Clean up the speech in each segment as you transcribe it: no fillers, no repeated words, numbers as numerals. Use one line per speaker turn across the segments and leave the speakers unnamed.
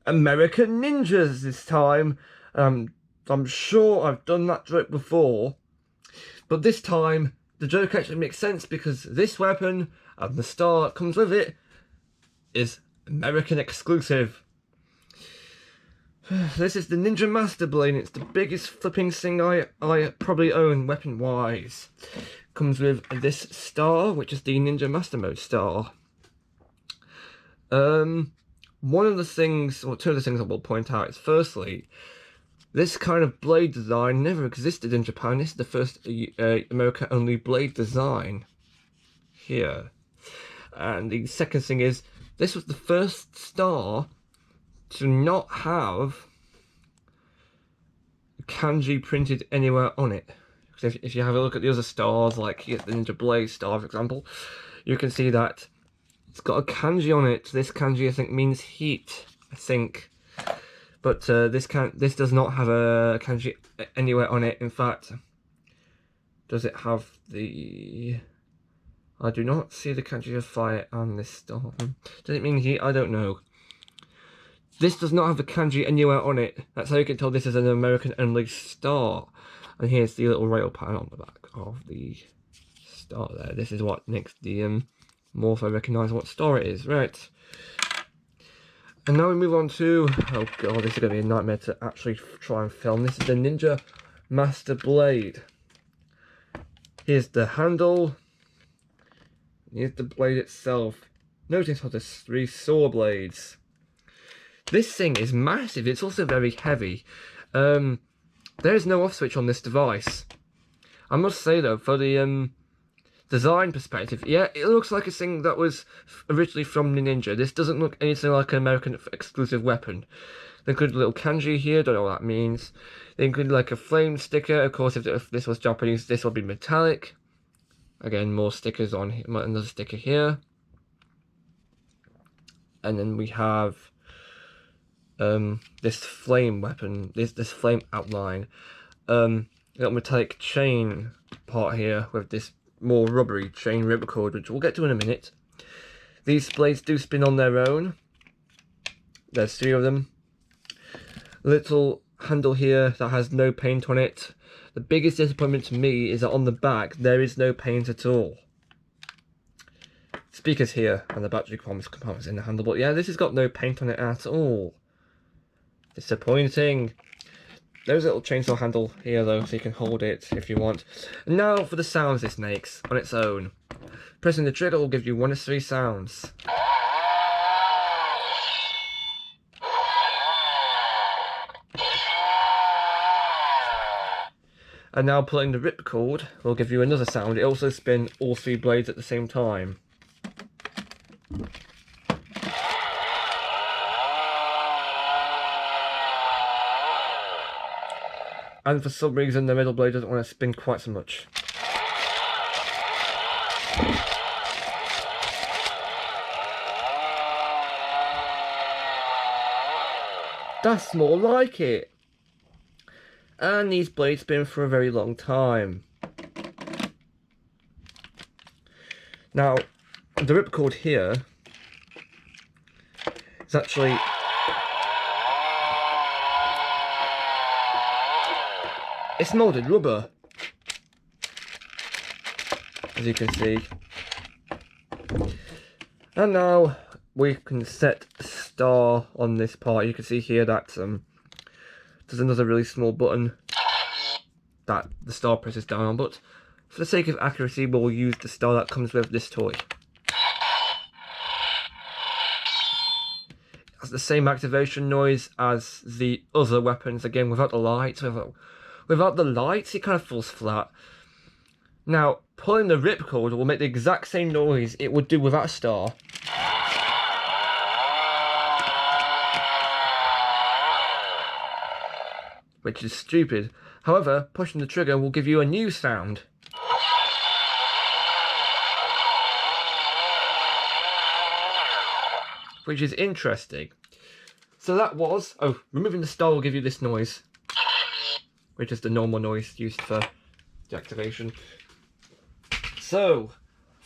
American ninjas this time. I'm sure I've done that joke before, but this time the joke actually makes sense because this weapon and the star that comes with it is American exclusive. This is the Ninja Master Blade. It's the biggest flipping thing I probably own weapon-wise. Comes with this star, which is the Ninja Master Mode star. One of the things, or two of the things I will point out is, firstly, this kind of blade design never existed in Japan. This is the first America-only blade design here. And the second thing is, this was the first star to not have kanji printed anywhere on it. Because if you have a look at the other stars, like the Ninja Blade star, for example, you can see that it's got a kanji on it. This kanji, I think, means heat, I think. But this does not have a kanji anywhere on it. In fact, does it have the... I do not see the kanji of fire on this star. Does it mean heat? I don't know. This does not have the kanji anywhere on it. That's how you can tell this is an American-only star. And here's the little rail pan on the back of the star there. This is what makes the Morpho recognise what star it is. Right. And now we move on to... Oh god, this is going to be a nightmare to actually try and film. This is the Ninja Master Blade. Here's the handle. Here's the blade itself. Notice how there's 3 saw blades. This thing is massive. It's also very heavy. There is no off switch on this device. I must say though, for the design perspective, yeah, it looks like a thing that was originally from Ninja. This doesn't look anything like an American exclusive weapon. They include a little kanji here, don't know what that means. They include like a flame sticker. Of course, if this was Japanese, this would be metallic. Again, more stickers on here, another sticker here. And then we have this flame weapon, this flame outline. Little metallic chain part here with this more rubbery chain ripcord, which we'll get to in a minute. These blades do spin on their own. There's 3 of them. Little handle here that has no paint on it. The biggest disappointment to me is that on the back there is no paint at all. Speakers here and the battery compartments in the handle, but yeah, this has got no paint on it at all. Disappointing. There's a little chainsaw handle here though, so you can hold it if you want. And now for the sounds this makes on its own. Pressing the trigger will give you 1 of 3 sounds. And now pulling the ripcord will give you another sound. It also spins all 3 blades at the same time. And for some reason the middle blade doesn't want to spin quite so much. That's more like it. And these blades spin for a very long time. Now, the ripcord here is actually it's molded rubber, as you can see. And now we can set a star on this part. You can see here that there's another really small button that the star presses down on, but for the sake of accuracy we'll use the star that comes with this toy. It has the same activation noise as the other weapons, again without the lights. Without the lights it kind of falls flat. Now pulling the ripcord will make the exact same noise it would do without a star. Which is stupid. However, pushing the trigger will give you a new sound. Which is interesting. So that was... Oh, removing the star will give you this noise. Which is the normal noise used for the activation. So,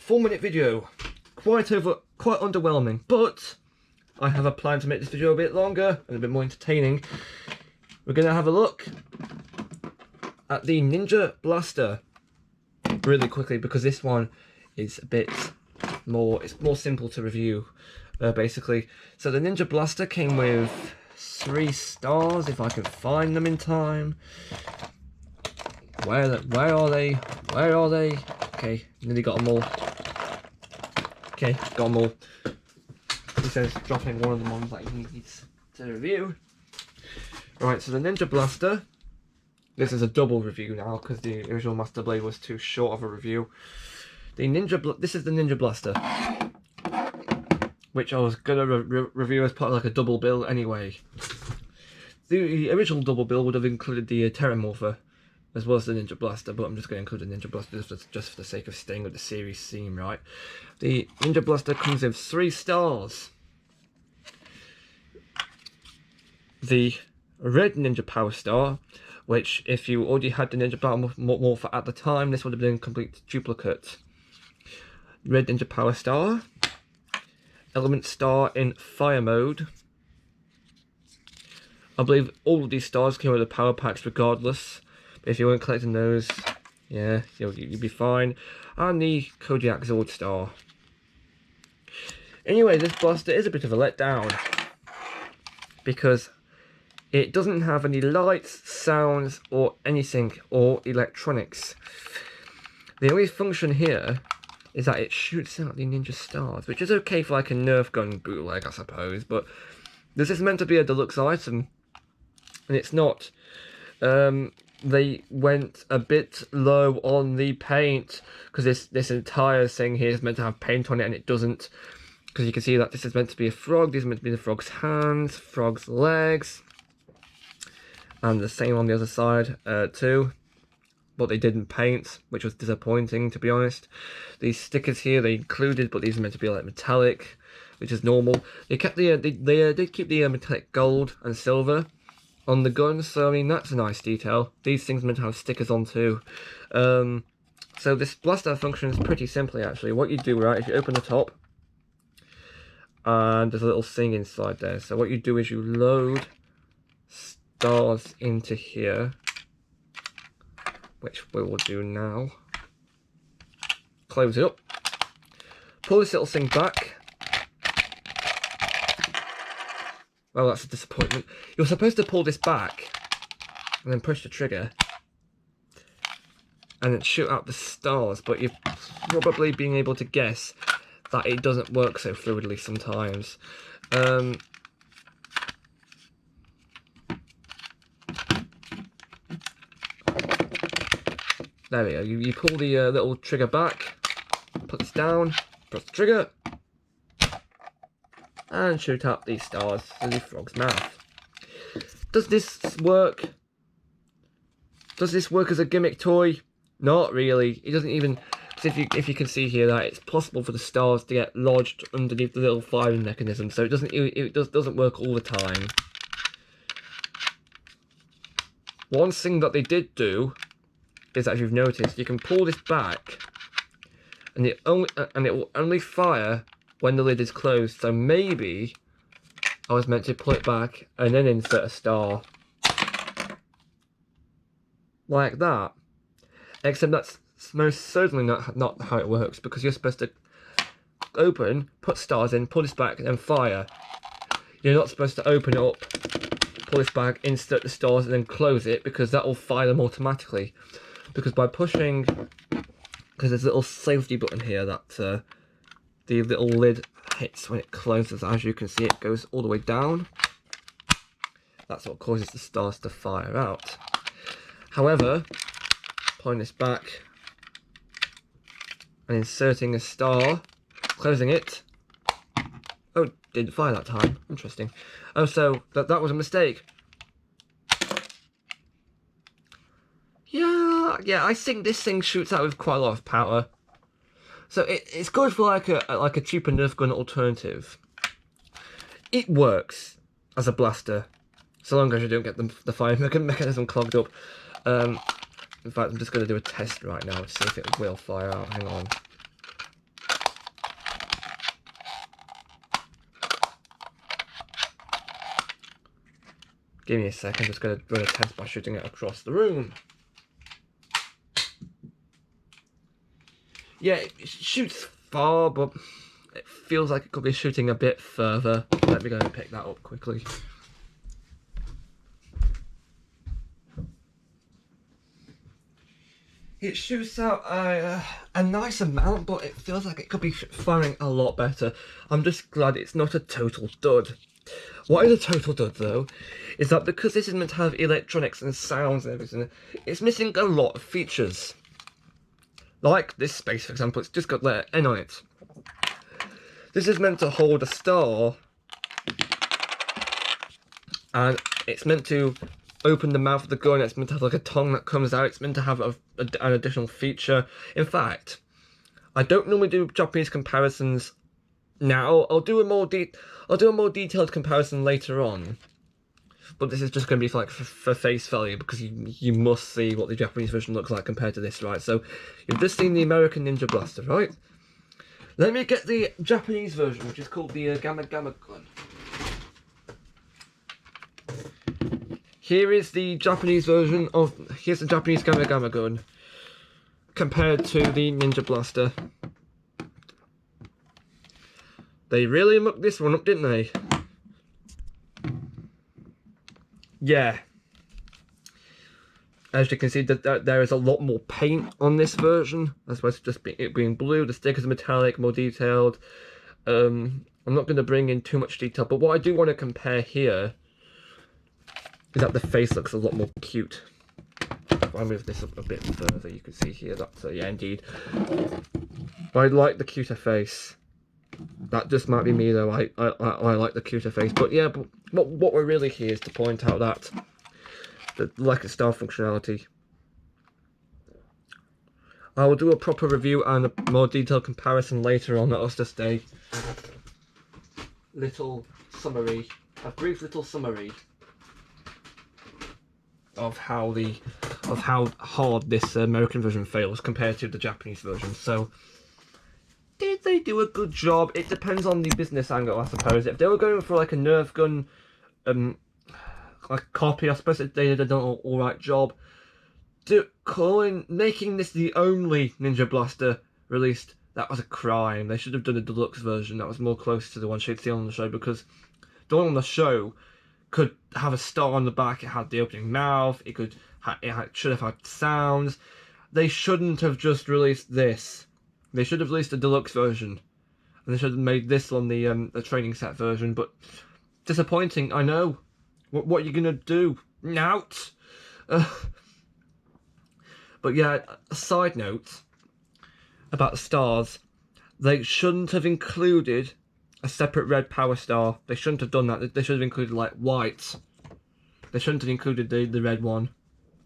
4-minute video. Quite underwhelming, but I have a plan to make this video a bit longer and a bit more entertaining. We're going to have a look at the Ninja Blaster really quickly, because this one is a bit more, it's more simple to review, basically. So the Ninja Blaster came with 3 stars, if I can find them in time. Where are they? Where are they? Okay, nearly got them all. Okay, got them all. He says dropping one of the ones that he needs to review. Right, so the Ninja Blaster. This is a double review now because the original Master Blade was too short of a review. This is the Ninja Blaster, which I was gonna review as part of like a double bill anyway. The original double bill would have included the Terramorpher as well as the Ninja Blaster, but I'm just going to include the Ninja Blaster just for the sake of staying with the series theme, right? The Ninja Blaster comes with 3 stars. The Red Ninja Power Star, which if you already had the Ninja Power Morpher at the time, this would have been a complete duplicate. Red Ninja Power Star. Element Star in Fire Mode. I believe all of these stars came with the power packs regardless. If you weren't collecting those, yeah, you'd be fine. And the Kodiak Zord Star. Anyway, this blaster is a bit of a letdown, because it doesn't have any lights, sounds, or anything, or electronics. The only function here is that it shoots out the ninja stars, which is okay for like a Nerf gun bootleg, I suppose, but this is meant to be a deluxe item, and it's not. They went a bit low on the paint, because this entire thing here is meant to have paint on it, and it doesn't. Because you can see that this is meant to be a frog, these are meant to be the frog's hands, frog's legs, and the same on the other side too. But they didn't paint, which was disappointing, to be honest. These stickers here they included, but these are meant to be like metallic, which is normal. They kept they did keep the metallic gold and silver on the gun, so I mean that's a nice detail. These things are meant to have stickers on too. So this blaster functions pretty simply actually. What you do, right, if you open the top, and there's a little thing inside there. So what you do is you load stars into here, which we will do now. Close it up. Pull this little thing back. Well, that's a disappointment. You're supposed to pull this back and then push the trigger and then shoot out the stars, but you've probably been able to guess that it doesn't work so fluidly sometimes. There we go. You pull the little trigger back, put this down, press the trigger, and shoot up these stars through the frog's mouth. Does this work? Does this work as a gimmick toy? Not really. It doesn't even. If you can see here that it's possible for the stars to get lodged underneath the little firing mechanism, so it doesn't work all the time. One thing that they did do is, as you've noticed, you can pull this back, and it will only fire when the lid is closed. So maybe I was meant to pull it back and then insert a star like that. Except that's most certainly not how it works, because you're supposed to open, put stars in, pull this back, and then fire. You're not supposed to open it up, pull this back, insert the stars, and then close it, because that will fire them automatically. Because by pushing, because there's a little safety button here that the little lid hits when it closes. As you can see, it goes all the way down. That's what causes the stars to fire out. However, pulling this back and inserting a star, closing it. Oh, didn't fire that time. Interesting. Oh, so that was a mistake. Yeah, I think this thing shoots out with quite a lot of power. So it's good for like a cheaper Nerf gun alternative. It works as a blaster, so long as you don't get the fire mechanism clogged up. In fact, I'm just going to do a test right now to see if it will fire out. Hang on. Give me a sec, I'm just going to run a test by shooting it across the room. Yeah, it shoots far, but it feels like it could be shooting a bit further. Let me go and pick that up quickly. It shoots out a nice amount, but it feels like it could be firing a lot better. I'm just glad it's not a total dud. What is a total dud, though, is that because this is meant to have electronics and sounds and everything, it's missing a lot of features. Like this space, for example, it's just got letter N on it. This is meant to hold a star, and it's meant to open the mouth of the gun. It's meant to have like a tongue that comes out. It's meant to have an additional feature. In fact, I don't normally do Japanese comparisons now. I'll do a more detailed comparison later on. But this is just going to be for face value, because you must see what the Japanese version looks like compared to this, right? So you've just seen the American Ninja Blaster, right? Let me get the Japanese version, which is called the Gamma Gamma gun. Here's the Japanese version of... Here's the Japanese Gamma Gamma gun compared to the Ninja Blaster. They really mucked this one up, didn't they? Yeah. As you can see, that there is a lot more paint on this version, as opposed to just it being blue. The stickers are metallic, more detailed. I'm not going to bring in too much detail, but what I do want to compare here is that the face looks a lot more cute. If I move this up a bit further, you can see here that, yeah, indeed. I like the cuter face. That just might be me, though. I like the cuter face. But yeah, but what we're really here is to point out that the lack of star functionality. I will do a proper review and a more detailed comparison later on. That was just a little summary, a brief little summary of how hard this American version fails compared to the Japanese version. So, did they do a good job? It depends on the business angle, I suppose. If they were going for like a Nerf gun, like copy, I suppose they did an alright job. Making this the only Ninja Blaster released, that was a crime. They should have done a deluxe version that was more close to the one you'd see on the show, because the one on the show could have a star on the back. It had the opening mouth. It should have had sounds. They shouldn't have just released this. They should have released a deluxe version, and they should have made this on the training set version. But disappointing, I know. What are you gonna do? Nout. But yeah, a side note about the stars. They shouldn't have included a separate red power star. They shouldn't have done that. They should have included like white. They shouldn't have included the red one.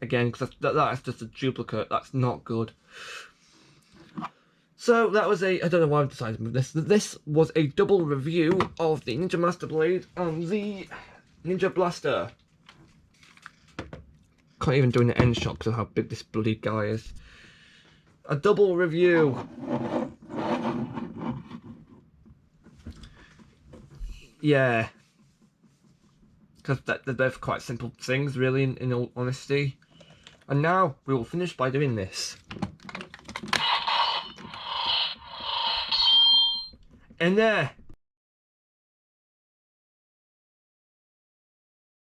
Again, because that is just a duplicate. That's not good. So that was I don't know why I've decided to move this. This was a double review of the Ninja Master Blade and the Ninja Blaster. Can't even do an end shot because of how big this bloody guy is. A double review. Yeah. Because they're both quite simple things, really, in all honesty. And now we will finish by doing this. And there